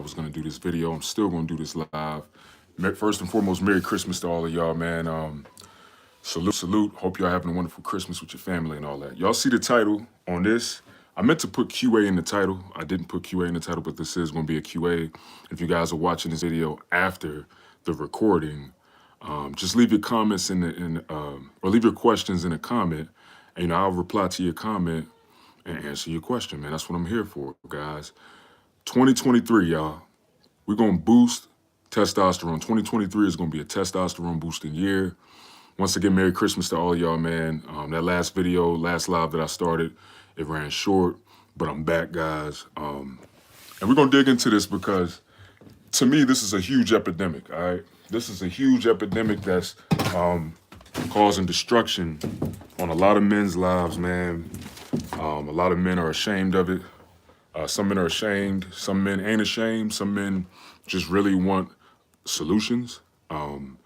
was going to do this video. I'm still going to do this live. First and foremost, Merry Christmas to all of y'all, man. Salute. Hope y'all having a wonderful Christmas with your family and all that. Y'all see the title on this? I meant to put QA in the title. I didn't put QA in the title, but this is going to be a QA. If you guys are watching this video after the recording, just leave your comments or leave your questions in a comment, and I'll reply to your comment and answer your question, man. That's what I'm here for, guys. 2023, y'all. We're going to boost testosterone. 2023 is going to be a testosterone boosting year. Once again, Merry Christmas to all y'all, man. That last live that I started, it ran short, but I'm back, guys. And we're going to dig into this because, to me, this is a huge epidemic, all right? This is a huge epidemic that's causing destruction on a lot of men's lives, man. A lot of men are ashamed of it. Some men are ashamed. Some men ain't ashamed. Some men just really want solutions. And,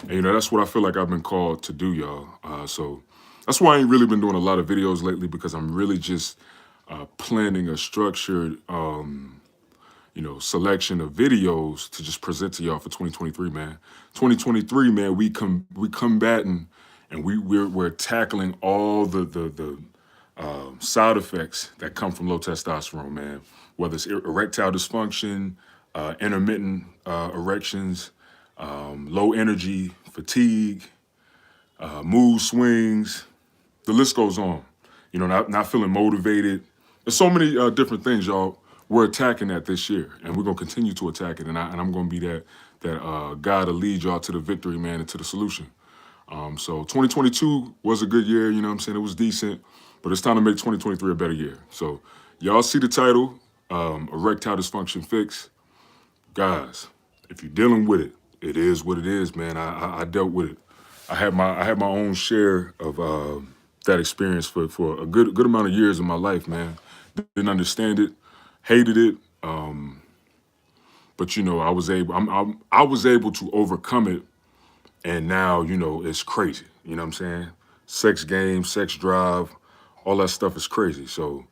that's what I feel like I've been called to do, y'all. So that's why I ain't really been doing a lot of videos lately, because I'm really just planning a structured, selection of videos to just present to y'all for 2023, man. 2023, man, we combating, and we're tackling all the side effects that come from low testosterone, man. Whether it's erectile dysfunction, intermittent erections, low energy, fatigue, mood swings, the list goes on. Not feeling motivated. There's so many different things, y'all. We're attacking that this year, and we're gonna continue to attack it. And I'm gonna be that guy to lead y'all to the victory, man, and to the solution. So 2022 was a good year. It was decent, but it's time to make 2023 a better year. So y'all see the title, Erectile Dysfunction Fix. Guys, if you're dealing with it, it is what it is, man. I dealt with it. I had my own share of that experience for a good amount of years in my life, man. Didn't understand it, hated it, but I was able to overcome it, and now it's crazy. You know what I'm saying? Sex game, sex drive, all that stuff is crazy. So,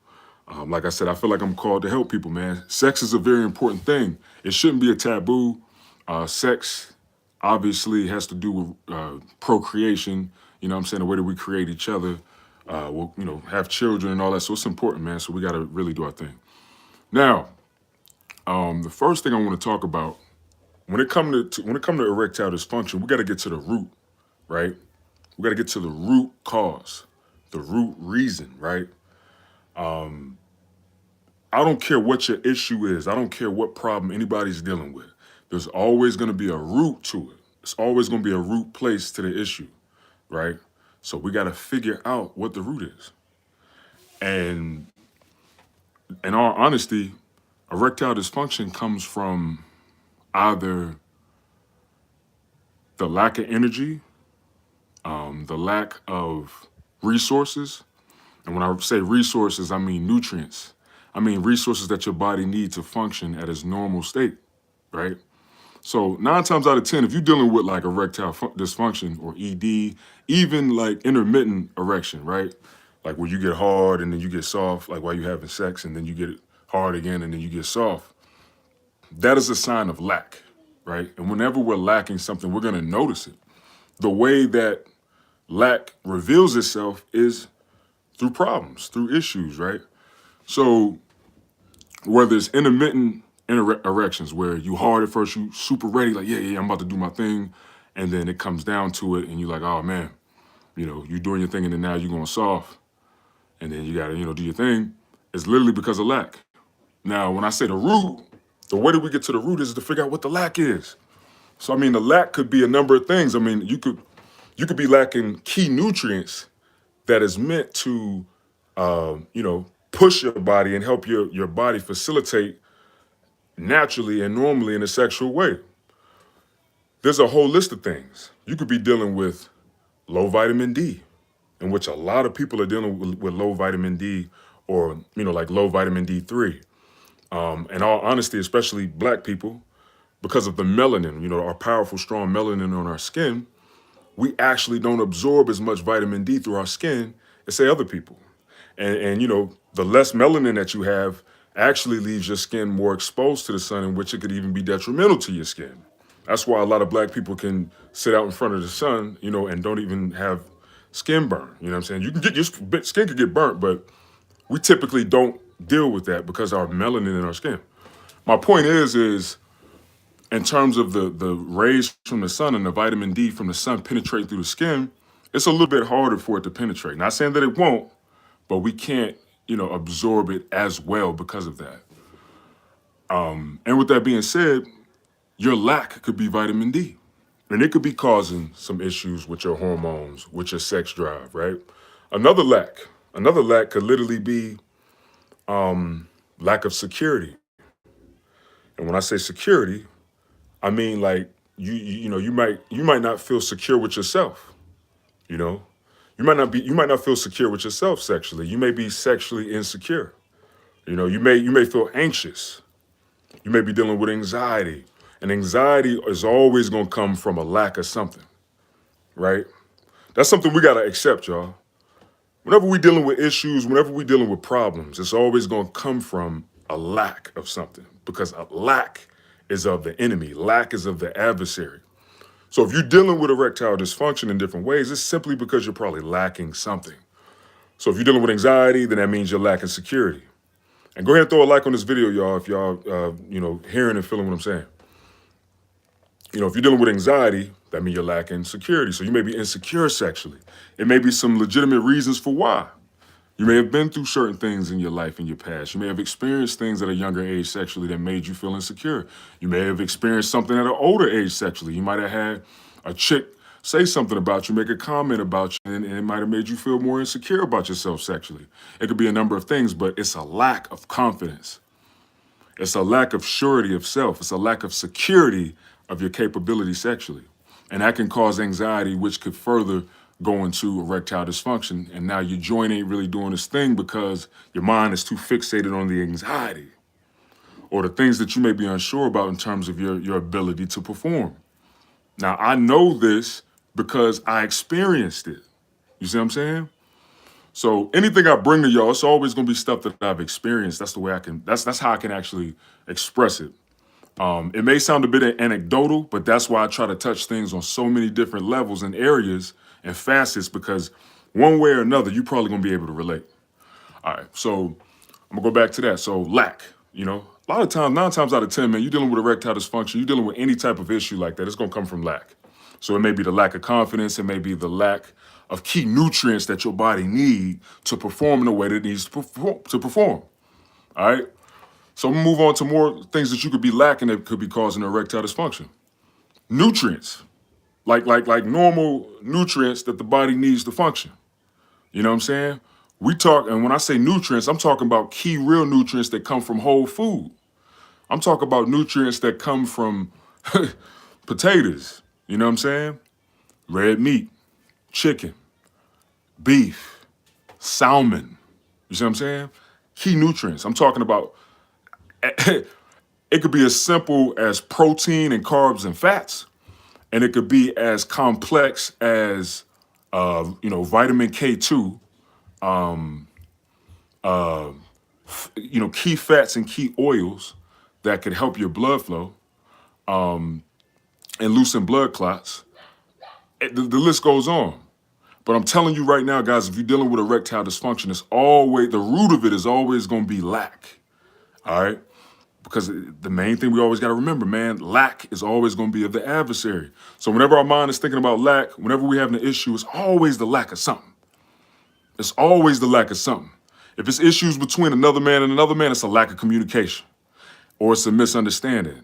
like I said, I feel like I'm called to help people, man. Sex is a very important thing. It shouldn't be a taboo. Sex obviously has to do with procreation. You know what I'm saying? The way that we create each other. We'll, have children and all that. So it's important, man. So we got to really do our thing. Now, the first thing I want to talk about, when it comes to erectile dysfunction, we got to get to the root, right? We got to get to the root cause, the root reason, right? I don't care what your issue is. I don't care what problem anybody's dealing with. There's always going to be a root to it. It's always going to be a root place to the issue, right? So we got to figure out what the root is. And in all honesty, erectile dysfunction comes from either the lack of energy, the lack of resources. And when I say resources, I mean nutrients. I mean resources that your body needs to function at its normal state, right? So 9 times out of 10, if you're dealing with like erectile dysfunction or ED, even like intermittent erection, right? Like where you get hard and then you get soft, like while you're having sex, and then you get hard again and then you get soft. That is a sign of lack, right? And whenever we're lacking something, we're going to notice it. The way that lack reveals itself is through problems, through issues, right? So whether it's intermittent erections, where you hard at first, you super ready, like, yeah, I'm about to do my thing. And then it comes down to it and you're like, oh man, you're doing your thing and then now you're going soft. And then you got to, do your thing. It's literally because of lack. Now, when I say the root, the way that we get to the root is to figure out what the lack is. So, the lack could be a number of things. You could be lacking key nutrients that is meant to, push your body and help your body facilitate naturally and normally in a sexual way. There's a whole list of things. You could be dealing with low vitamin D, in which a lot of people are dealing with low vitamin D, or, like low vitamin D3. In all honesty, especially black people, because of the melanin, our powerful, strong melanin on our skin, we actually don't absorb as much vitamin D through our skin as, say, other people. And the less melanin that you have, actually leaves your skin more exposed to the sun, in which it could even be detrimental to your skin. That's why a lot of black people can sit out in front of the sun, and don't even have skin burn. You know what I'm saying? You can get your skin could get burnt, but we typically don't deal with that because of our melanin in our skin. My point is in terms of the rays from the sun and the vitamin D from the sun penetrate through the skin, it's a little bit harder for it to penetrate. Not saying that it won't, but we can't, absorb it as well because of that. And with that being said, your lack could be vitamin D. And it could be causing some issues with your hormones, with your sex drive, right? Another lack, another lack could literally be lack of security. And when I say security, I mean like you might not feel secure with yourself, you know? You might not feel secure with yourself sexually. You may be sexually insecure. You may feel anxious. You may be dealing with anxiety. And anxiety is always going to come from a lack of something, right? That's something we got to accept, y'all. Whenever we're dealing with issues, whenever we're dealing with problems, it's always going to come from a lack of something, because a lack is of the enemy. Lack is of the adversary. So if you're dealing with erectile dysfunction in different ways, it's simply because you're probably lacking something. So if you're dealing with anxiety, then that means you're lacking security. And go ahead and throw a like on this video, y'all, if y'all, hearing and feeling what I'm saying. If you're dealing with anxiety, that means you're lacking security. So you may be insecure sexually. It may be some legitimate reasons for why. You may have been through certain things in your life in your past. You may have experienced things at a younger age sexually that made you feel insecure. You may have experienced something at an older age sexually. You might have had a chick say something about you, make a comment about you, and it might have made you feel more insecure about yourself sexually. It could be a number of things, but it's a lack of confidence. It's a lack of surety of self. It's a lack of security of your capability sexually. And that can cause anxiety, which could further go into erectile dysfunction. And now your joint ain't really doing its thing because your mind is too fixated on the anxiety or the things that you may be unsure about in terms of your ability to perform. Now, I know this because I experienced it. You see what I'm saying? So anything I bring to y'all, it's always going to be stuff that I've experienced. That's the way that's how I can actually express it. It may sound a bit anecdotal, but that's why I try to touch things on so many different levels and areas and facets, because one way or another, you're probably going to be able to relate. All right, so I'm going to go back to that. So lack, a lot of times, 9 times out of 10, man, you're dealing with erectile dysfunction, you're dealing with any type of issue like that, it's going to come from lack. So it may be the lack of confidence, it may be the lack of key nutrients that your body needs to perform in the way that it needs to perform. All right? So I'm gonna move on to more things that you could be lacking that could be causing erectile dysfunction. Nutrients, like normal nutrients that the body needs to function. You know what I'm saying? And when I say nutrients, I'm talking about key real nutrients that come from whole food. I'm talking about nutrients that come from potatoes. You know what I'm saying? Red meat, chicken, beef, salmon. You see what I'm saying? Key nutrients. I'm talking about, it could be as simple as protein and carbs and fats, and it could be as complex as, vitamin K2, key fats and key oils that could help your blood flow, and loosen blood clots. The list goes on. But I'm telling you right now, guys, if you're dealing with erectile dysfunction, the root of it is always going to be lack. All right? Because the main thing we always got to remember, man, lack is always going to be of the adversary. So whenever our mind is thinking about lack, whenever we're having an issue, it's always the lack of something. It's always the lack of something. If it's issues between another man and another man, it's a lack of communication. Or it's a misunderstanding,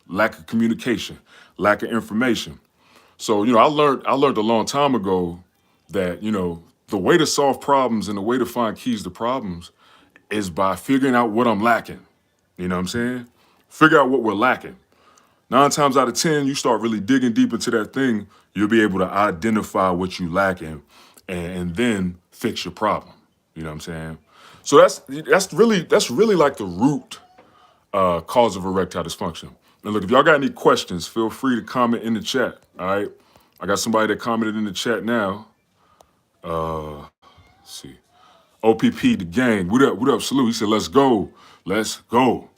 lack of communication, lack of information. So, I learned a long time ago that, the way to solve problems and the way to find keys to problems is by figuring out what I'm lacking. You know what I'm saying? Figure out what we're lacking. 9 times out of 10, you start really digging deep into that thing, you'll be able to identify what you lacking and then fix your problem. You know what I'm saying? So that's really like the root cause of erectile dysfunction. And look, if y'all got any questions, feel free to comment in the chat. All right. I got somebody that commented in the chat now. Let's see. OPP the gang. What up? Salute. He said, let's go. Let's go.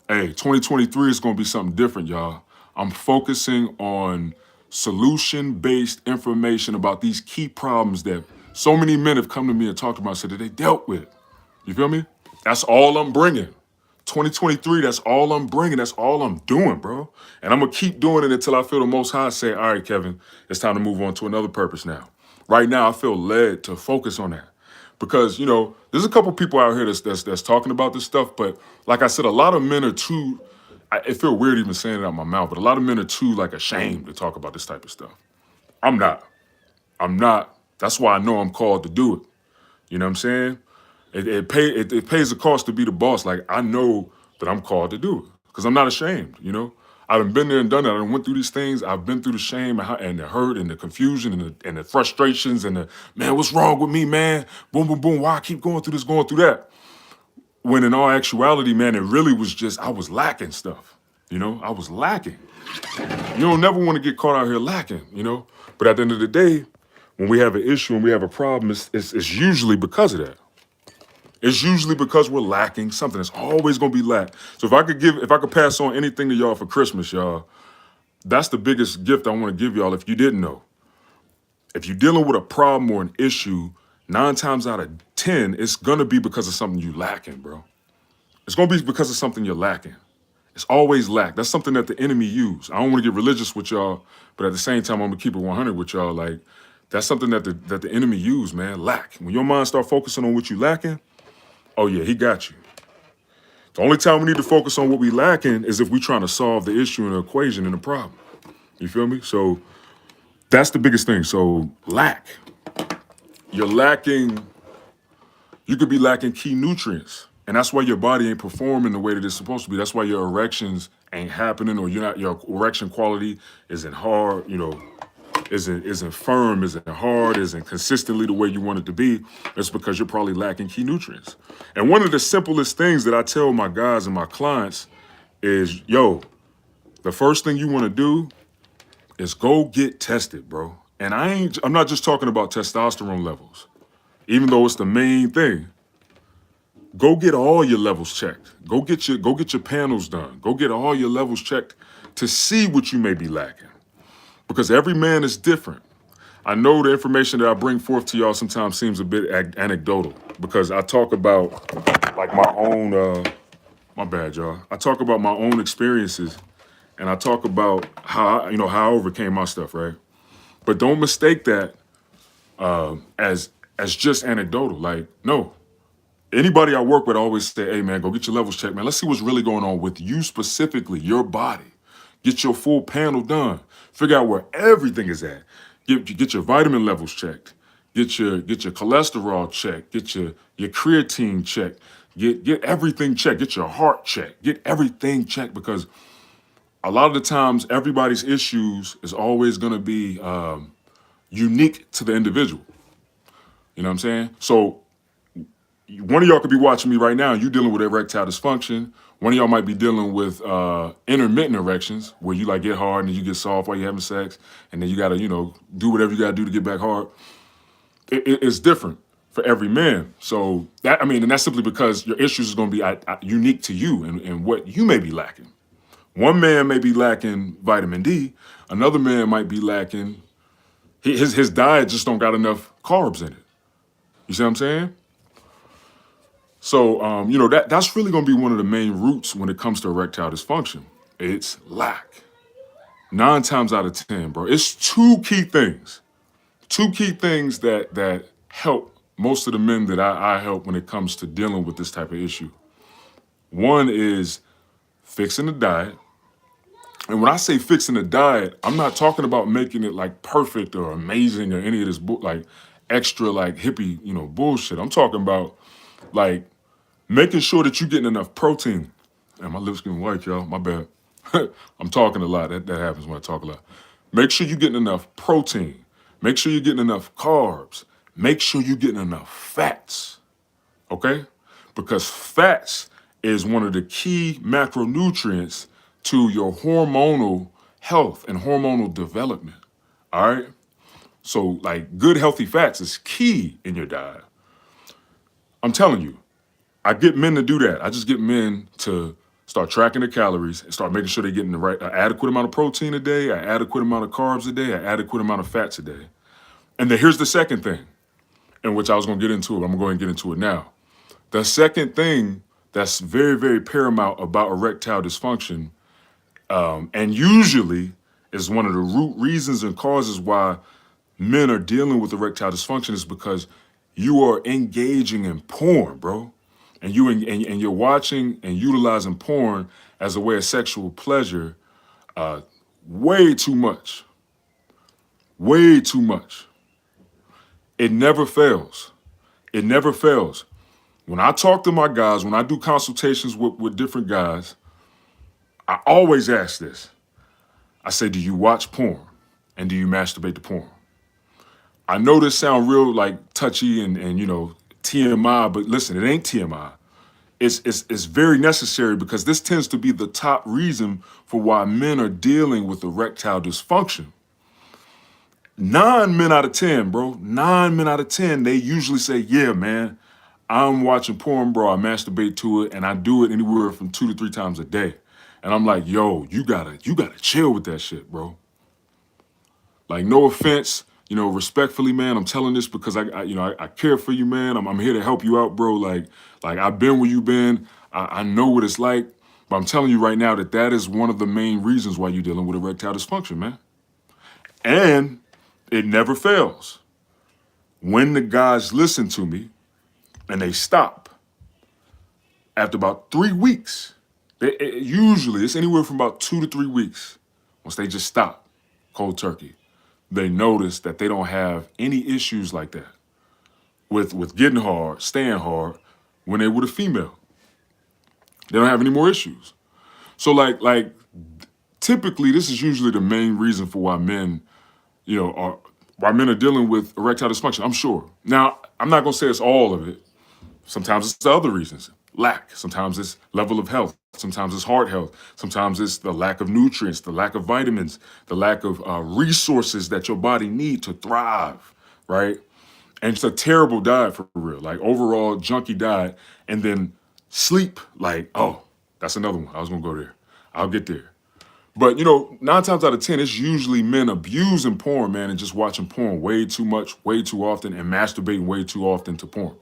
Hey, 2023 is going to be something different, y'all. I'm focusing on solution-based information about these key problems that so many men have come to me and talked about, said that they dealt with. You feel me? That's all I'm bringing. 2023, that's all I'm bringing. That's all I'm doing, bro. And I'm going to keep doing it until I feel the Most High say, all right, Kevin, it's time to move on to another purpose now. Right now, I feel led to focus on that. Because, there's a couple people out here that's talking about this stuff, but like I said, a lot of men are too, it feel weird even saying it out my mouth, but a lot of men are too like ashamed to talk about this type of stuff. I'm not. That's why I know I'm called to do it. You know what I'm saying? It pays a cost to be the boss. Like, I know that I'm called to do it because I'm not ashamed. I've been there and done that. I went through these things. I've been through the shame and the hurt and the confusion and the frustrations and the, man, what's wrong with me, man? Boom, boom, boom. Why I keep going through that? When in all actuality, man, it really was just, I was lacking stuff. I was lacking. You don't never want to get caught out here lacking. But at the end of the day, when we have an issue and we have a problem, it's usually because of that. It's usually because we're lacking something. It's always gonna be lack. So if I could pass on anything to y'all for Christmas, y'all, that's the biggest gift I want to give y'all if you didn't know. If you're dealing with a problem or an issue, 9 times out of 10, it's gonna be because of something you lacking, bro. It's gonna be because of something you're lacking. It's always lack. That's something that the enemy use. I don't want to get religious with y'all, but at the same time, I'm gonna keep it 100 with y'all. Like, that's something that the enemy use, man. Lack. When your mind start focusing on what you lacking, oh yeah, he got you. The only time we need to focus on what we lacking is if we trying to solve the issue and the equation and the problem. You feel me? So that's the biggest thing. So lack. You're lacking, you could be lacking key nutrients. And that's why your body ain't performing the way that it's supposed to be. That's why your erections ain't happening, or your erection quality isn't hard, isn't firm, isn't hard, isn't consistently the way you want it to be. It's because you're probably lacking key nutrients. And one of the simplest things that I tell my guys and my clients is, the first thing you want to do is go get tested, bro. And I'm not just talking about testosterone levels, even though it's the main thing. Go get all your levels checked. Go get your panels done. Go get all your levels checked to see what you may be lacking. Because every man is different. I know the information that I bring forth to y'all sometimes seems a bit anecdotal because I talk about like my own, my bad, y'all. I talk about my own experiences and I talk about how I overcame my stuff, right? But don't mistake that as just anecdotal. Like, no. Anybody I work with always say, hey, man, go get your levels checked, man. Let's see what's really going on with you specifically, your body. Get your full panel done. Figure out where everything is at. Get your vitamin levels checked. Get your cholesterol checked. Get your creatine checked. Get everything checked. Get your heart checked. Get everything checked because a lot of the times everybody's issues is always going to be unique to the individual. You know what I'm saying? So one of y'all could be watching me right now and you dealing with erectile dysfunction. One of y'all might be dealing with intermittent erections where you like get hard and you get soft while you're having sex and then you got to, do whatever you got to do to get back hard. It's different for every man. So and that's simply because your issues is going to be unique to you and what you may be lacking. One man may be lacking vitamin D. Another man might be lacking, his diet just don't got enough carbs in it. You see what I'm saying? So, that's really going to be one of the main roots when it comes to erectile dysfunction. It's lack. 9 times out of 10, bro. It's two key things that help most of the men that I help when it comes to dealing with this type of issue. One is fixing the diet. And when I say fixing the diet, I'm not talking about making it like perfect or amazing or any of this like extra like hippie, bullshit. I'm talking about like making sure that you're getting enough protein. And my lips getting white, y'all. My bad. I'm talking a lot. That happens when I talk a lot. Make sure you're getting enough protein. Make sure you're getting enough carbs. Make sure you're getting enough fats. Okay? Because fats is one of the key macronutrients to your hormonal health and hormonal development. All right? So, like, good, healthy fats is key in your diet. I'm telling you, I get men to do that. I just get men to start tracking their calories and start making sure they're getting the right, an adequate amount of protein a day, an adequate amount of carbs a day, an adequate amount of fats a day. And then here's the second thing, in which I was going to get into it. I'm going to go ahead and get into it now. The second thing that's very, very paramount about erectile dysfunction, and usually is one of the root reasons and causes why men are dealing with erectile dysfunction, is because you are engaging in porn, bro. And you're watching and utilizing porn as a way of sexual pleasure way too much. Way too much. It never fails. It never fails. When I talk to my guys, when I do consultations with different guys, I always ask this. I say, do you watch porn? And do you masturbate to porn? I know this sound real like touchy and you know, TMI, but listen, it ain't TMI. It's very necessary, because this tends to be the top reason for why men are dealing with erectile dysfunction. 9 men out of 10, bro, 9 men out of 10, they usually say, yeah, man, I'm watching porn, bro. I masturbate to it, and I do it anywhere from 2 to 3 times a day. And I'm like, yo, you gotta chill with that shit, bro. Like, no offense, you know, respectfully, man, I'm telling this because I care for you, man. I'm here to help you out, bro. Like I've been where you've been. I know what it's like, but I'm telling you right now that is one of the main reasons why you're dealing with erectile dysfunction, man. And it never fails. When the guys listen to me and they stop, after about 3 weeks, usually it's anywhere from about 2 to 3 weeks, once they just stop cold turkey, they notice that they don't have any issues like that with getting hard, staying hard when they with a female. They don't have any more issues. So like typically this is usually the main reason for why men, you know, why men are dealing with erectile dysfunction, I'm sure. Now, I'm not gonna say it's all of it. Sometimes it's the other reasons. Lack. Sometimes it's level of health. Sometimes it's heart health. Sometimes it's the lack of nutrients, the lack of vitamins, the lack of resources that your body need to thrive, right? And it's a terrible diet for real, like overall junky diet. And then sleep, like, oh, that's another one. I was gonna go there. I'll get there. But, you know, 9 times out of 10, it's usually men abusing porn, man, and just watching porn way too much, way too often, and masturbating way too often to porn.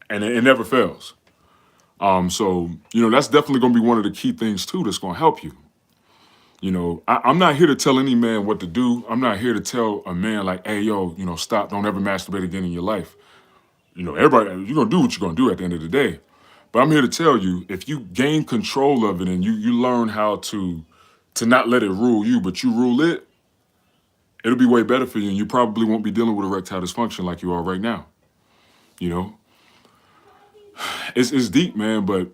And it never fails. So, you know, that's definitely going to be one of the key things, too, that's going to help you. You know, I'm not here to tell any man what to do. I'm not here to tell a man like, hey, yo, you know, stop, don't ever masturbate again in your life. You know, everybody, you're going to do what you're going to do at the end of the day. But I'm here to tell you, if you gain control of it and you learn how to not let it rule you, but you rule it, it'll be way better for you. And you probably won't be dealing with erectile dysfunction like you are right now. You know, it's deep, man. But,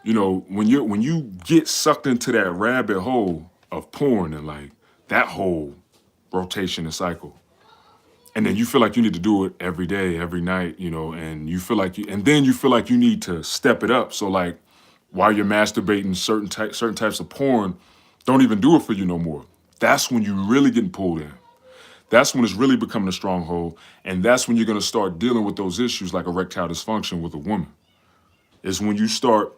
you know, when you get sucked into that rabbit hole of porn and like that whole rotation and cycle, and then you feel like you need to do it every day, every night, you know, and you feel like then you feel like you need to step it up. So like while you're masturbating, certain types of porn don't even do it for you no more. That's when you really getting pulled in. That's when it's really becoming a stronghold. And that's when you're going to start dealing with those issues like erectile dysfunction with a woman. Is when you start,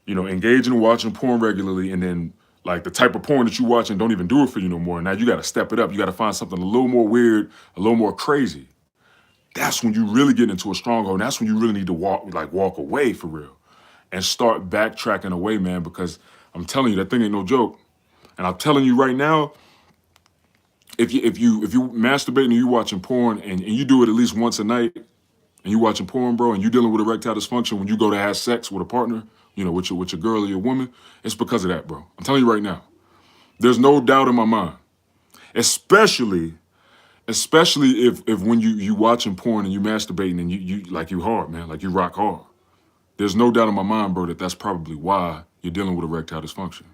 you know, engaging and watching porn regularly, and then like the type of porn that you watching don't even do it for you no more. And now you got to step it up. You got to find something a little more weird, a little more crazy. That's when you really get into a stronghold. And that's when you really need to walk away for real and start backtracking away, man, because I'm telling you, that thing ain't no joke. And I'm telling you right now, if you masturbating and you watching porn and you do it at least once a night and you watching porn, bro, and you dealing with erectile dysfunction when you go to have sex with a partner, you know, with your girl or your woman, it's because of that, bro. I'm telling you right now. There's no doubt in my mind. Especially if when you watching porn and you masturbating and you like you hard, man, like you rock hard. There's no doubt in my mind, bro, that's probably why you're dealing with erectile dysfunction.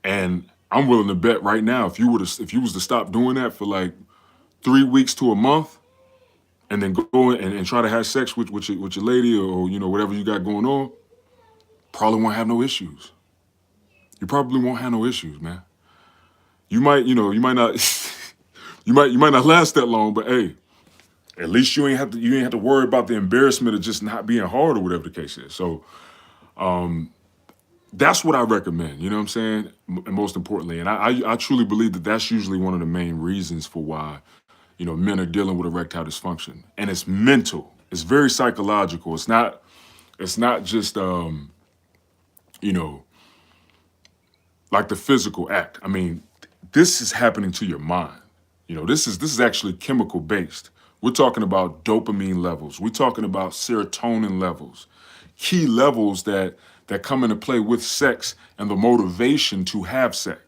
And I'm willing to bet right now, if you was to stop doing that for like 3 weeks to a month, and then go and try to have sex with your lady or you know whatever you got going on, probably won't have no issues. You probably won't have no issues, man. You might not you might not last that long, but hey, At least you ain't have to worry about the embarrassment of just not being hard or whatever the case is. So that's what I recommend. You know what I'm saying? And most importantly, and I truly believe that that's usually one of the main reasons for why men are dealing with erectile dysfunction, and it's mental. It's very psychological. It's not just you know like the physical act. I mean, this is happening to your mind. This is actually chemical based. We're talking about dopamine levels. We're talking about serotonin levels, key levels that come into play with sex and the motivation to have sex.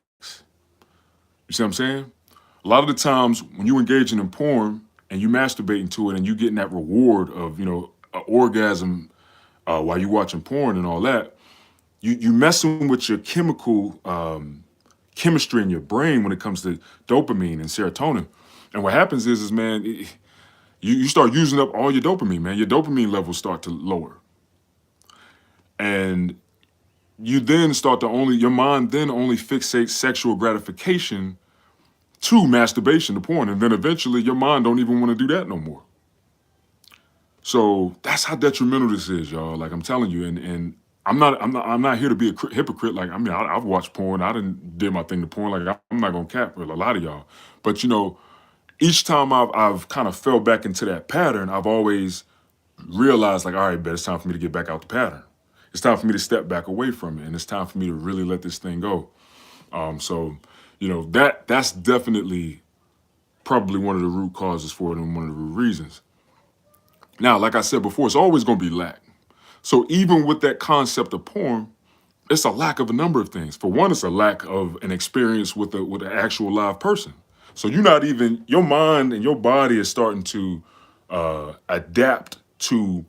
You see what I'm saying? A lot of the times when you engaging in porn and you masturbating to it and you getting that reward of an orgasm while you watching porn and all that, you messing with your chemical chemistry in your brain when it comes to dopamine and serotonin. And what happens is man, you start using up all your dopamine, man. Your dopamine levels start to lower. And your mind then only fixates sexual gratification to masturbation, to porn. And then eventually your mind don't even want to do that no more. So that's how detrimental this is, y'all. Like I'm telling you, and I'm not here to be a hypocrite. Like I've watched porn. I didn't did my thing to porn. Like I'm not gonna cap with a lot of y'all. But each time I've kind of fell back into that pattern, I've always realized like, all right, bet it's time for me to get back out the pattern. It's time for me to step back away from it, and it's time for me to really let this thing go. So that's definitely probably one of the root causes for it and one of the root reasons. Now, like I said before, it's always going to be lack. So even with that concept of porn, it's a lack of a number of things. For one, it's a lack of an experience with an actual live person. So your mind and your body is starting to adapt to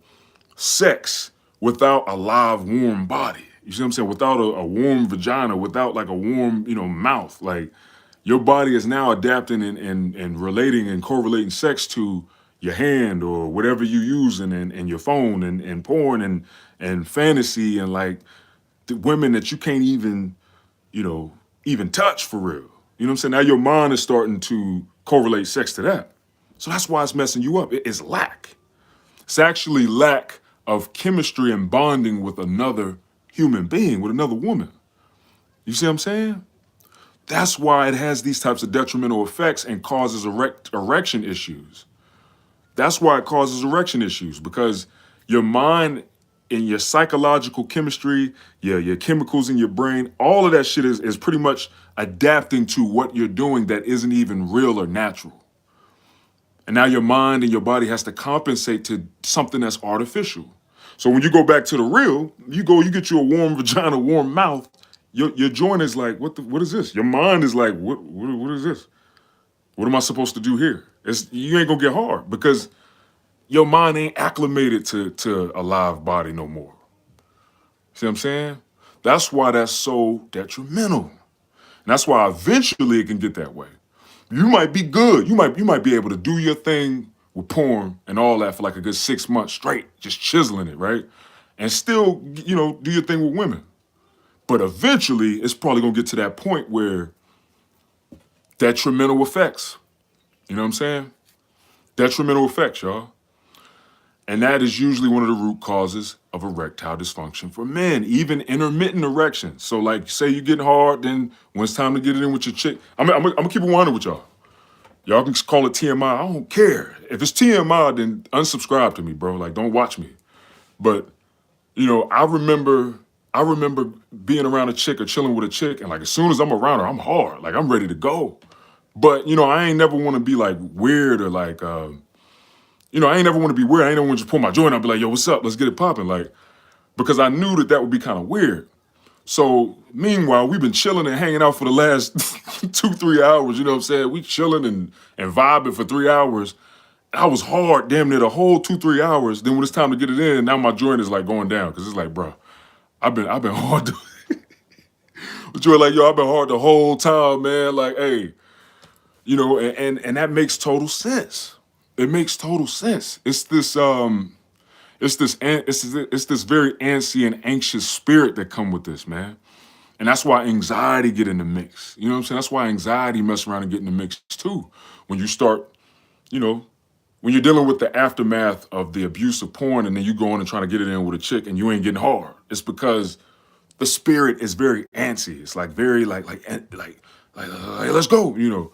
sex without a live, warm body. You see what I'm saying? Without a warm vagina, without like a warm, mouth. Like your body is now adapting and relating and correlating sex to your hand or whatever you using and your phone and porn and fantasy and like the women that you can't even touch for real. You know what I'm saying? Now your mind is starting to correlate sex to that. So that's why it's messing you up. It's lack. It's actually lack of chemistry and bonding with another human being, with another woman. You see what I'm saying? That's why it has these types of detrimental effects and causes erection issues. That's why it causes erection issues, because your mind and your psychological chemistry, your chemicals in your brain, all of that shit is pretty much adapting to what you're doing that isn't even real or natural. And now your mind and your body has to compensate to something that's artificial. So when you go back to the real, you get you a warm vagina, warm mouth. Your joint is like, what is this? Your mind is like, what is this? What am I supposed to do here? You ain't gonna get hard because your mind ain't acclimated to a live body no more. See what I'm saying? That's why that's so detrimental. And that's why eventually it can get that way. You might be good. You might be able to do your thing with porn and all that for like a good 6 months straight, just chiseling it, right? And still, do your thing with women. But eventually, it's probably gonna get to that point where detrimental effects. You know what I'm saying? Detrimental effects, y'all. And that is usually one of the root causes of erectile dysfunction for men, even intermittent erections. So like, say you're getting hard, then when it's time to get it in with your chick, I'm gonna keep it 100 with y'all. Y'all can call it TMI. I don't care. If it's TMI, then unsubscribe to me, bro. Like, don't watch me. But, I remember being around a chick or chilling with a chick, and like as soon as I'm around her, I'm hard. Like I'm ready to go. But, I ain't never want to be like weird or like, I ain't never want to be weird. I ain't never want to just pull my joint out and be like, yo, what's up? Let's get it popping. Like, because I knew that would be kind of weird. So meanwhile, we've been chilling and hanging out for the last 2-3 hours. You know what I'm saying? We chilling and vibing for 3 hours. I was hard damn near the whole 2-3 hours. Then when it's time to get it in, now my joint is like going down. Cause it's like, bro, I've been hard. But you're like, yo, I've been hard the whole time, man. Like, hey, and that makes total sense. It makes total sense. It's this very antsy and anxious spirit that come with this, man. And that's why anxiety get in the mix. You know what I'm saying? That's why anxiety mess around and get in the mix too. When you start, when you're dealing with the aftermath of the abuse of porn and then you go on and trying to get it in with a chick and you ain't getting hard, it's because the spirit is very antsy. It's like very like let's go, you know.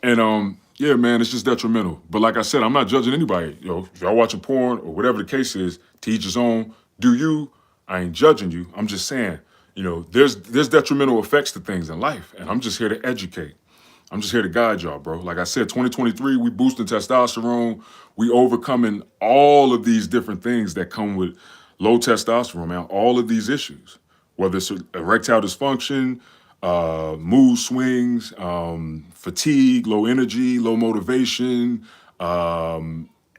And yeah, man, it's just detrimental. But like I said, I'm not judging anybody. You know, if y'all watching porn or whatever the case is, to each his own. Do you? I ain't judging you. I'm just saying, you know, there's detrimental effects to things in life, and I'm just here to educate. I'm just here to guide y'all, bro. Like I said, 2023, we boosting testosterone. We overcoming all of these different things that come with low testosterone, man. All of these issues, whether it's erectile dysfunction, mood swings, fatigue, low energy, low motivation,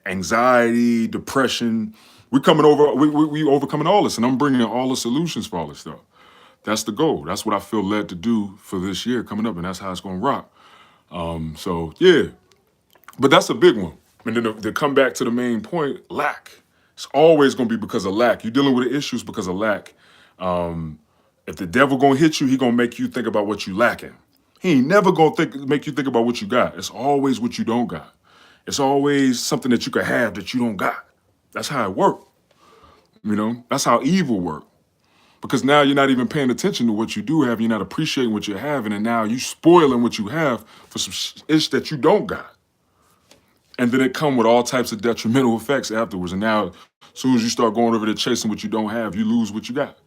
anxiety, depression. We overcoming all this, and I'm bringing in all the solutions for all this stuff. That's the goal. That's what I feel led to do for this year coming up, and that's how it's gonna rock. So yeah, but that's a big one. And then to come back to the main point, lack. It's always gonna be because of lack. You're dealing with issues because of lack. If the devil gonna hit you, he gonna make you think about what you lacking. He ain't never gonna make you think about what you got. It's always what you don't got. It's always something that you could have that you don't got. That's how it works. You know, that's how evil works. Because now you're not even paying attention to what you do have. You're not appreciating what you're having. And now you spoiling what you have for some ish that you don't got. And then it come with all types of detrimental effects afterwards. And now, as soon as you start going over there chasing what you don't have, you lose what you got.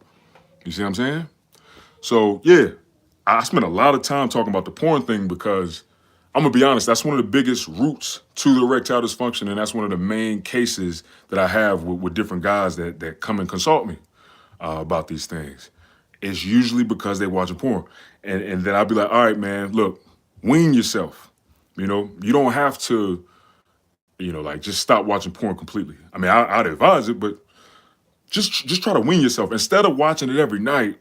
You see what I'm saying? So, yeah, I spent a lot of time talking about the porn thing because I'm going to be honest, that's one of the biggest roots to the erectile dysfunction. And that's one of the main cases that I have with different guys that come and consult me about these things. It's usually because they watching porn. And then I'll be like, all right, man, look, wean yourself. You know, you don't have to, you know, like just stop watching porn completely. I mean, I'd advise it, but just try to wean yourself. Instead of watching it every night,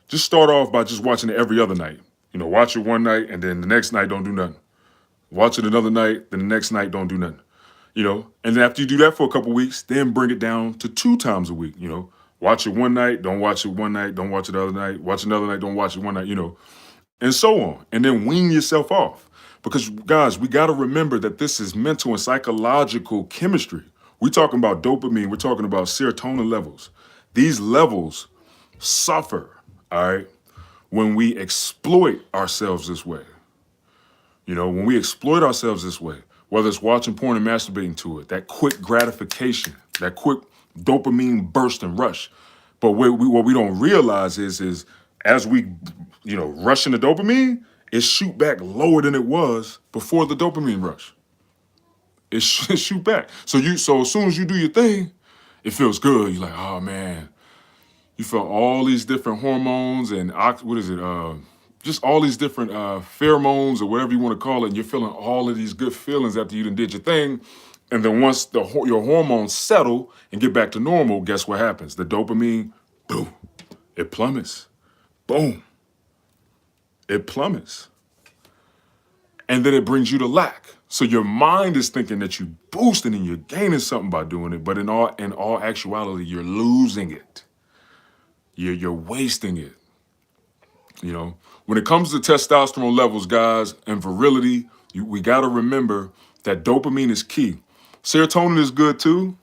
just start off by just watching it every other night. You know, watch it one night and then the next night don't do nothing. Watch it another night, then the next night don't do nothing. You know, and then after you do that for a couple weeks, then bring it down to 2 times a week. You know, watch it one night, don't watch it one night, don't watch it the other night, watch another night, don't watch it one night, you know, and so on. And then wean yourself off. Because guys, we got to remember that this is mental and psychological chemistry. We're talking about dopamine, we're talking about serotonin levels. These levels suffer, all right, when we exploit ourselves this way. You know, when we exploit ourselves this way, whether it's watching porn and masturbating to it, that quick gratification, that quick dopamine burst and rush. But what we don't realize is as we, you know, rush into dopamine, it shoot back lower than it was before the dopamine rush. It shoot back. So as soon as you do your thing, it feels good. You're like, oh man, you feel all these different hormones and just all these different pheromones or whatever you want to call it. And you're feeling all of these good feelings after you done did your thing. And then once your hormones settle and get back to normal, guess what happens? The dopamine, boom, it plummets. Boom, it plummets. And then it brings you to lack. So your mind is thinking that you're boosting and you're gaining something by doing it. But in all actuality, you're losing it. You're wasting it. You know, when it comes to testosterone levels, guys, and virility, we got to remember that dopamine is key. Serotonin is good too.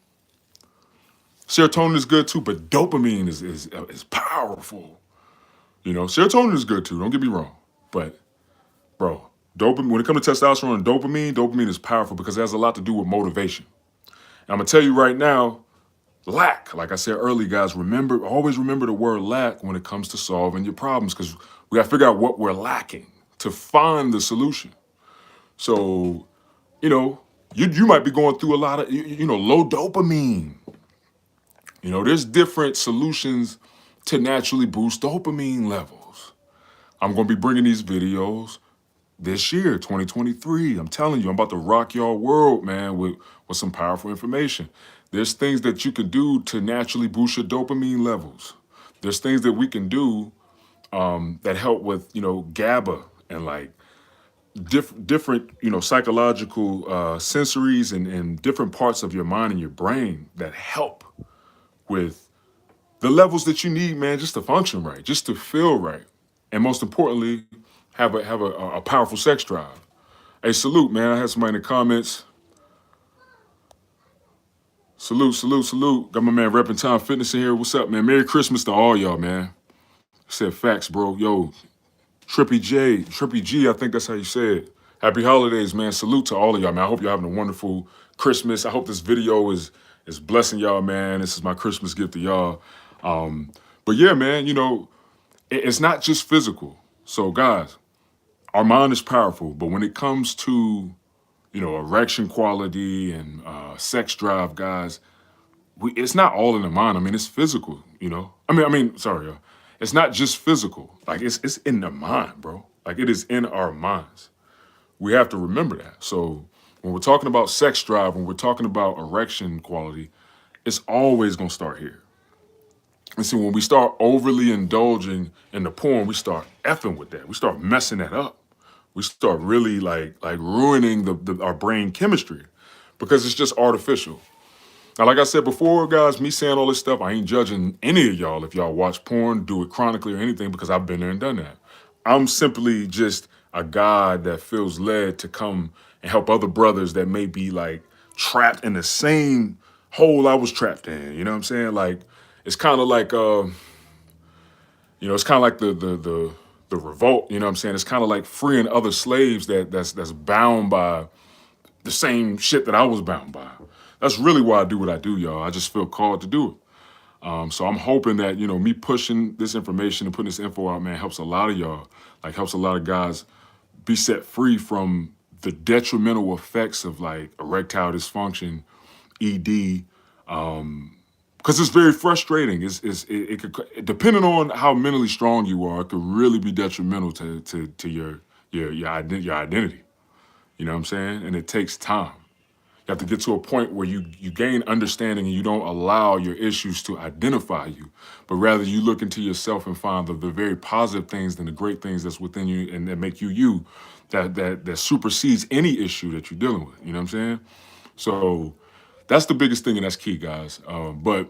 Serotonin is good too, but dopamine is powerful. You know, serotonin is good too. Don't get me wrong, but bro, dopamine. When it comes to testosterone and dopamine is powerful because it has a lot to do with motivation. And I'm gonna tell you right now, lack. Like I said earlier, guys, always remember the word lack when it comes to solving your problems because we got to figure out what we're lacking to find the solution. So, you know, you might be going through a lot of, low dopamine. You know, there's different solutions to naturally boost dopamine levels. I'm going to be bringing these videos this year, 2023. I'm telling you, I'm about to rock your world, man, with some powerful information. There's things that you can do to naturally boost your dopamine levels. There's things that we can do that help with, GABA and like different, psychological sensories and different parts of your mind and your brain that help with the levels that you need, man, just to function right, just to feel right. And most importantly, have a powerful sex drive. Hey, salute, man. I had somebody in the comments. Salute, salute, salute. Got my man Reppin' Time Fitness in here. What's up, man? Merry Christmas to all y'all, man. Said facts, bro. Yo, Trippy G, I think that's how you say it. Happy holidays, man. Salute to all of y'all, man. I hope y'all having a wonderful Christmas. I hope this video is blessing y'all, man. This is my Christmas gift to y'all. But yeah, man, it's not just physical. So guys, our mind is powerful, but when it comes to, erection quality and sex drive, guys, it's not all in the mind. I mean, it's physical, sorry, it's not just physical. Like it's in the mind, bro. Like it is in our minds. We have to remember that. So when we're talking about sex drive, when we're talking about erection quality, it's always gonna start here. And see, when we start overly indulging in the porn, we start effing with that. We start messing that up. We start really like ruining our brain chemistry because it's just artificial. Now, like I said before, guys, me saying all this stuff, I ain't judging any of y'all if y'all watch porn, do it chronically or anything, because I've been there and done that. I'm simply just a guy that feels led to come and help other brothers that may be like trapped in the same hole I was trapped in. You know what I'm saying? Like, it's kind of like, it's kind of like the revolt. You know what I'm saying? It's kind of like freeing other slaves that's bound by the same shit that I was bound by. That's really why I do what I do, y'all. I just feel called to do it. So I'm hoping that, me pushing this information and putting this info out, man, helps a lot of y'all, helps a lot of guys be set free from the detrimental effects of like erectile dysfunction, ED, because it's very frustrating. It could, depending on how mentally strong you are, it could really be detrimental to your identity. You know what I'm saying? And it takes time. You have to get to a point where you gain understanding and you don't allow your issues to identify you, but rather you look into yourself and find the very positive things and the great things that's within you and that make you, that supersedes any issue that you're dealing with. You know what I'm saying? So that's the biggest thing and that's key, guys. But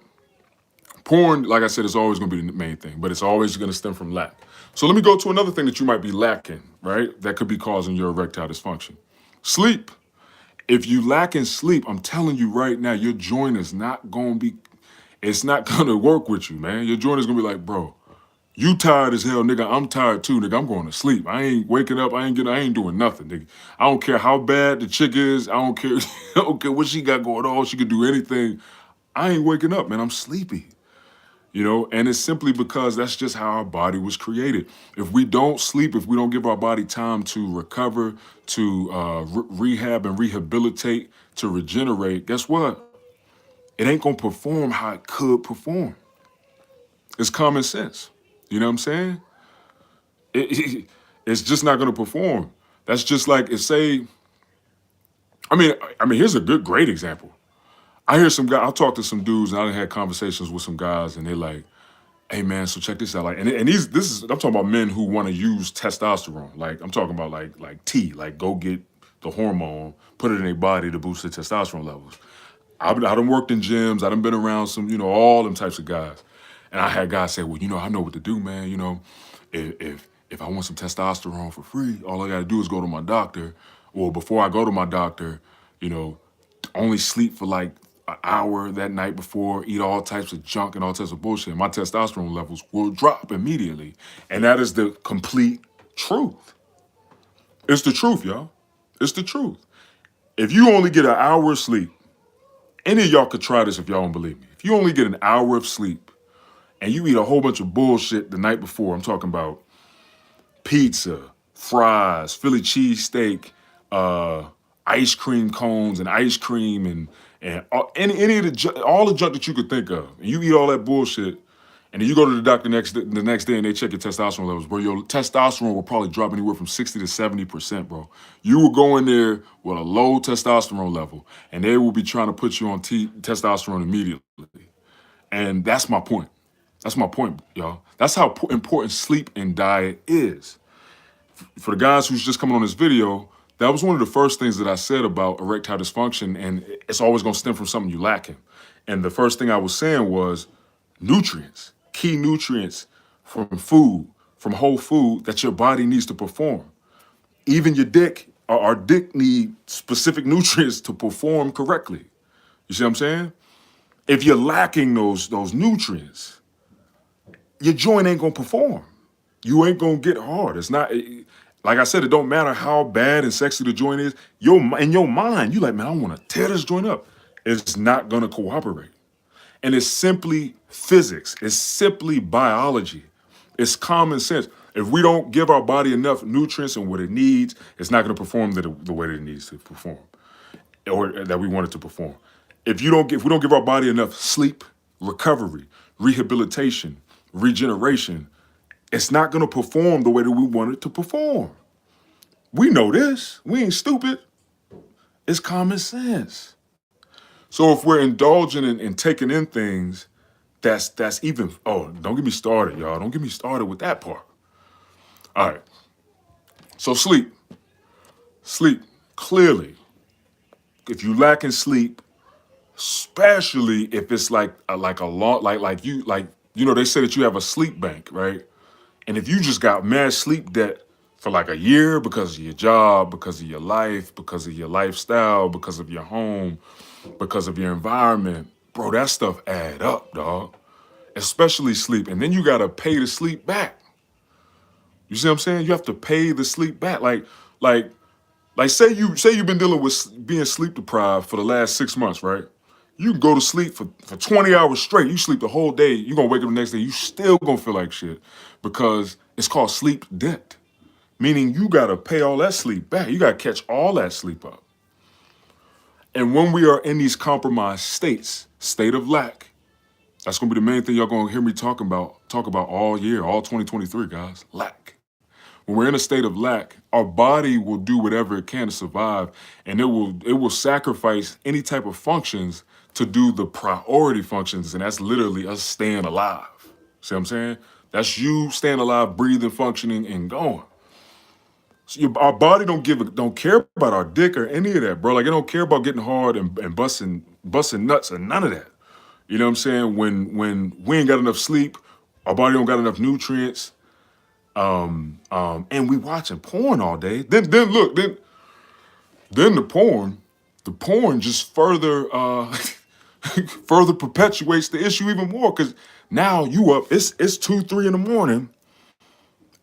porn, like I said, is always going to be the main thing, but it's always going to stem from lack. So let me go to another thing that you might be lacking, right? That could be causing your erectile dysfunction. Sleep. If you lack in sleep, I'm telling you right now, your joint is not going to be, it's not going to work with you, man. Your joint is going to be like, bro, you tired as hell, nigga. I'm tired too, nigga. I'm going to sleep. I ain't waking up. I ain't doing nothing, nigga. I don't care how bad the chick is. I don't care, I don't care what she got going on. She could do anything. I ain't waking up, man. I'm sleepy. And it's simply because that's just how our body was created. If we don't sleep, if we don't give our body time to recover, to rehab and rehabilitate, to regenerate, guess what? It ain't gonna perform how it could perform. It's common sense. You know what I'm saying? It's just not gonna perform. That's just like, here's a great example. I hear some guy, I talk to some dudes and I done had conversations with some guys and they're like, hey man, so check this out. Like, I'm talking about men who want to use testosterone. Like, I'm talking about like T, like go get the hormone, put it in their body to boost their testosterone levels. I done worked in gyms. I done been around some, all them types of guys. And I had guys say, well, I know what to do, man. If I want some testosterone for free, all I got to do is go to my doctor. Or before I go to my doctor, only sleep for like an hour that night before, eat all types of junk and all types of bullshit. My testosterone levels will drop immediately. And that is the complete truth. It's the truth, y'all. It's the truth. If you only get an hour of sleep, any of y'all could try this if y'all don't believe me. If you only get an hour of sleep and you eat a whole bunch of bullshit the night before, I'm talking about pizza, fries, Philly cheesesteak, ice cream cones and ice cream and any of all the junk that you could think of, and you eat all that bullshit, and then you go to the doctor the next day and they check your testosterone levels, bro, your testosterone will probably drop anywhere from 60 to 70%, bro. You will go in there with a low testosterone level, and they will be trying to put you on testosterone immediately. And that's my point. That's my point, y'all. That's how important sleep and diet is. For the guys who's just coming on this video, that was one of the first things that I said about erectile dysfunction, and it's always going to stem from something you lacking. And the first thing I was saying was nutrients, key nutrients from food, from whole food that your body needs to perform. Even your dick, our dick need specific nutrients to perform correctly. You see what I'm saying? If you're lacking those nutrients, your joint ain't gonna perform. You ain't gonna get hard. It's not like I said. It don't matter how bad and sexy the joint is. In your mind, you like, man, I want to tear this joint up. It's not gonna cooperate, and it's simply physics. It's simply biology. It's common sense. If we don't give our body enough nutrients and what it needs, it's not gonna perform the way that it needs to perform, or that we want it to perform. If we don't give our body enough sleep, recovery, rehabilitation, regeneration, it's not going to perform the way that we want it to perform. We know this. We ain't stupid. It's common sense. So if we're indulging in taking in things, that's even, oh, don't get me started, y'all. Don't get me started with that part. All right. So sleep. Sleep. Clearly, if you lack in sleep, especially if it's like a long, they say that you have a sleep bank, right? And if you just got mad sleep debt for like a year because of your job, because of your life, because of your lifestyle, because of your home, because of your environment, bro, that stuff add up, dog. Especially sleep. And then you gotta pay the sleep back. You see what I'm saying? You have to pay the sleep back. Like say you've been dealing with being sleep deprived for the last 6 months, right? You can go to sleep for 20 hours straight. You sleep the whole day. You're going to wake up the next day. You still going to feel like shit because it's called sleep debt, meaning you got to pay all that sleep back. You got to catch all that sleep up. And when we are in these compromised states, state of lack, that's going to be the main thing y'all going to hear me talk about all year, all 2023, guys, lack. When we're in a state of lack, our body will do whatever it can to survive, and it will sacrifice any type of functions to do the priority functions, and that's literally us staying alive. See what I'm saying? That's you staying alive, breathing, functioning, and going. So our body don't care about our dick or any of that, bro. Like it don't care about getting hard and busting nuts and none of that. You know what I'm saying? When we ain't got enough sleep, our body don't got enough nutrients. And we watching porn all day. Then the porn just further further perpetuates the issue even more. Cause now you up, it's 2, 3 in the morning,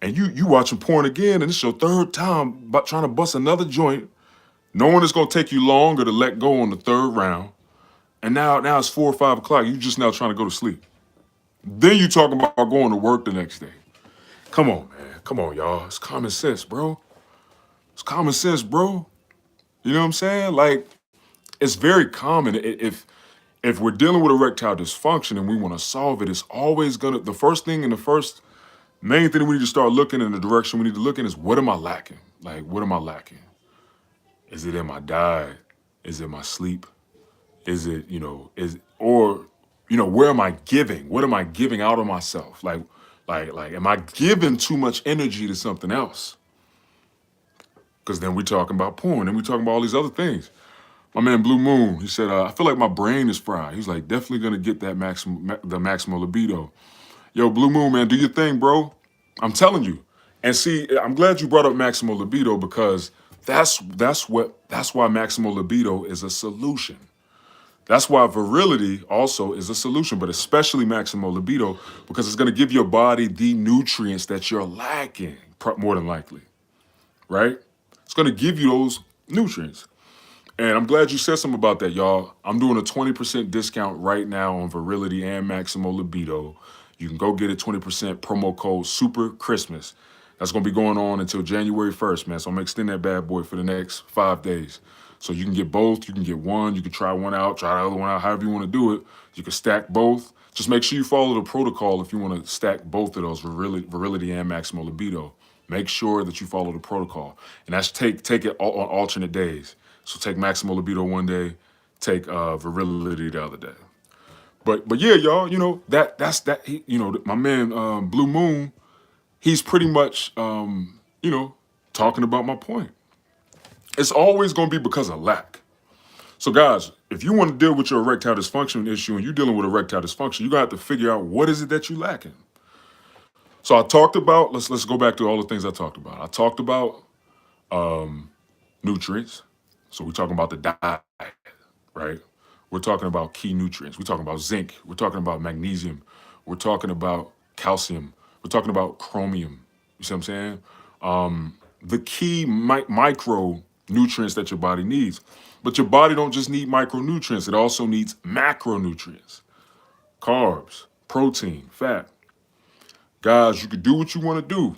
and you watching porn again, and it's your third time trying to bust another joint, knowing it's gonna take you longer to let go on the third round. And now it's 4 or 5 o'clock. You just now trying to go to sleep. Then you talking about going to work the next day. Come on, man. Come on, y'all. It's common sense, bro. It's common sense, bro. You know what I'm saying? Like, it's very common. If we're dealing with erectile dysfunction and we want to solve it, it's always the first thing and the first main thing we need to start looking in the direction we need to look in is, what am I lacking? Like, what am I lacking? Is it in my diet? Is it my sleep? Is it, where am I giving? What am I giving out of myself? Like, am I giving too much energy to something else? Because then we're talking about porn, and we're talking about all these other things. My man Blue Moon, he said, I feel like my brain is fried. He's like, definitely gonna get that maximal libido. Yo, Blue Moon, man, do your thing, bro. I'm telling you. And see, I'm glad you brought up maximal libido, because that's why maximal libido is a solution. That's why virility also is a solution, but especially maximal libido, because it's going to give your body the nutrients that you're lacking, more than likely, right? It's going to give you those nutrients. And I'm glad you said something about that, y'all. I'm doing a 20% discount right now on virility and maximal libido. You can go get it, 20% promo code Super Christmas. That's going to be going on until January 1st, man. So I'm going to extend that bad boy for the next 5 days. So you can get both, you can get one, you can try one out, try the other one out, however you want to do it. You can stack both. Just make sure you follow the protocol if you want to stack both of those, virility and maximal libido. Make sure that you follow the protocol. And that's take it on alternate days. So take maximal libido one day, take virility the other day. But yeah, y'all, that's that. My man Blue Moon, he's pretty much talking about my point. It's always going to be because of lack. So guys, if you want to deal with your erectile dysfunction issue and you're dealing with erectile dysfunction, you're going to have to figure out what is it that you're lacking. So I talked about, let's go back to all the things I talked about. I talked about nutrients. So we're talking about the diet, right? we're talking about key nutrients. We're talking about zinc. We're talking about magnesium. We're talking about calcium. We're talking about chromium. You see what I'm saying? The key micronutrients that your body needs. But your body don't just need micronutrients. It also needs macronutrients. Carbs, protein, fat. Guys, you could do what you want to do.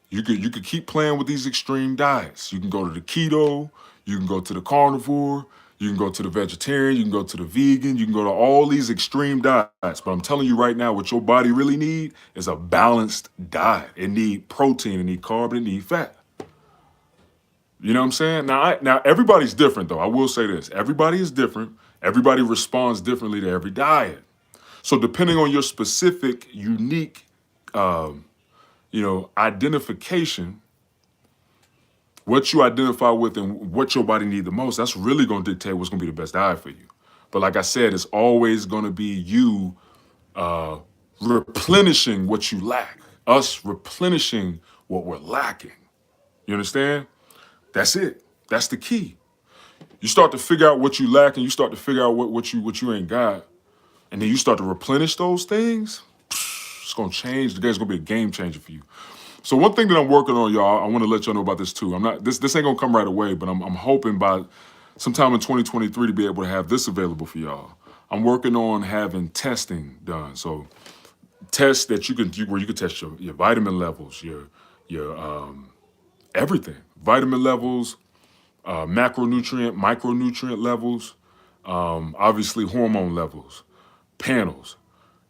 You could keep playing with these extreme diets. You can go to the keto, you can go to the carnivore, you can go to the vegetarian, you can go to the vegan, you can go to all these extreme diets. But I'm telling you right now, what your body really need is a balanced diet. It need protein, it need carb, it need fat. You know what I'm saying? Now everybody's different though. I will say this. Everybody is different. Everybody responds differently to every diet. So depending on your specific, unique identification, what you identify with and what your body needs the most, that's really going to dictate what's going to be the best diet for you. But like I said, it's always going to be you replenishing what you lack, us replenishing what we're lacking. You understand? That's it. That's the key. You start to figure out what you lack and you start to figure out what you ain't got. And then you start to replenish those things. It's going to change. The game's going to be a game changer for you. So one thing that I'm working on, y'all, I want to let y'all know about this too. This ain't gonna come right away, but I'm hoping by sometime in 2023 to be able to have this available for y'all. I'm working on having testing done. So tests that where you can test your vitamin levels, your everything, vitamin levels, macronutrient, micronutrient levels, obviously hormone levels, panels.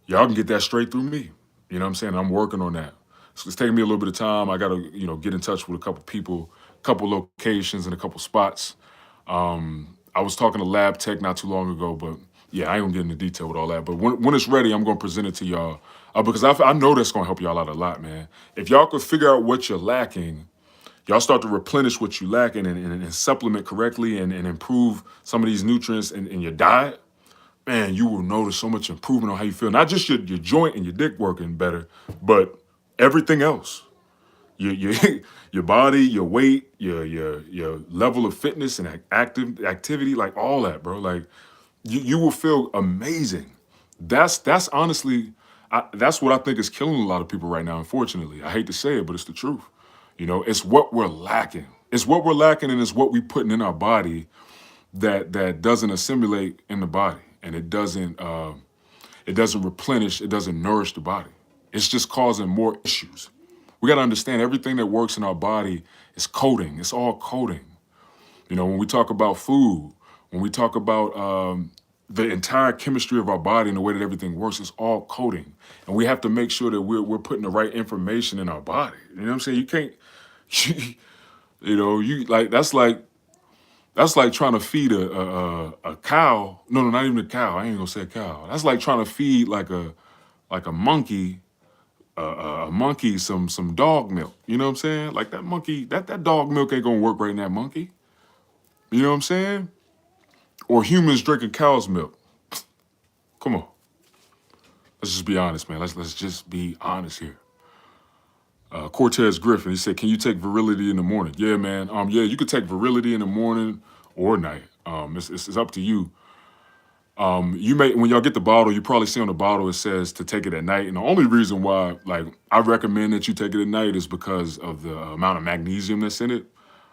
Y'all can get that straight through me. You know what I'm saying? I'm working on that. So it's taking me a little bit of time. I got to, get in touch with a couple people, a couple locations and a couple spots. I was talking to Lab Tech not too long ago, but yeah, I ain't gonna get into detail with all that. But when it's ready, I'm gonna present it to y'all because I know that's gonna help y'all out a lot, man. If y'all could figure out what you're lacking, y'all start to replenish what you lack and supplement correctly and improve some of these nutrients in your diet, man, you will notice so much improvement on how you feel. Not just your joint and your dick working better, but everything else. Your your body, your weight, your level of fitness and activity, like all that, bro. Like you will feel amazing. That's honestly, that's what I think is killing a lot of people right now. Unfortunately, I hate to say it, but it's the truth. It's what we're lacking. It's what we're lacking, and it's what we're putting in our body that doesn't assimilate in the body, and it doesn't replenish, it doesn't nourish the body. It's just causing more issues. We got to understand everything that works in our body is coding. It's all coding. When we talk about food, when we talk about the entire chemistry of our body and the way that everything works, it's all coding. And we have to make sure that we're putting the right information in our body. You know what I'm saying? You can't, that's like trying to feed a cow. No, not even a cow. I ain't gonna say a cow. That's like trying to feed like a monkey, a monkey some dog milk. You know what I'm saying? Like that monkey, that dog milk ain't gonna work right in that monkey. You know what I'm saying? Or humans drinking cow's milk. Come on. Let's just be honest, man. Let's just be honest here. Cortez Griffin, he said, "Can you take virility in the morning?" Yeah, man. Yeah, you could take virility in the morning or night. It's up to you. You may, when y'all get the bottle, you probably see on the bottle it says to take it at night. And the only reason why, I recommend that you take it at night is because of the amount of magnesium that's in it.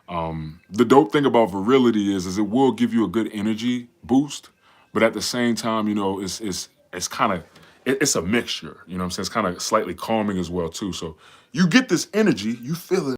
The dope thing about virility is it will give you a good energy boost, but at the same time, it's kind of, it's a mixture. You know what I'm saying? It's kind of slightly calming as well too. So you get this energy, you feel it.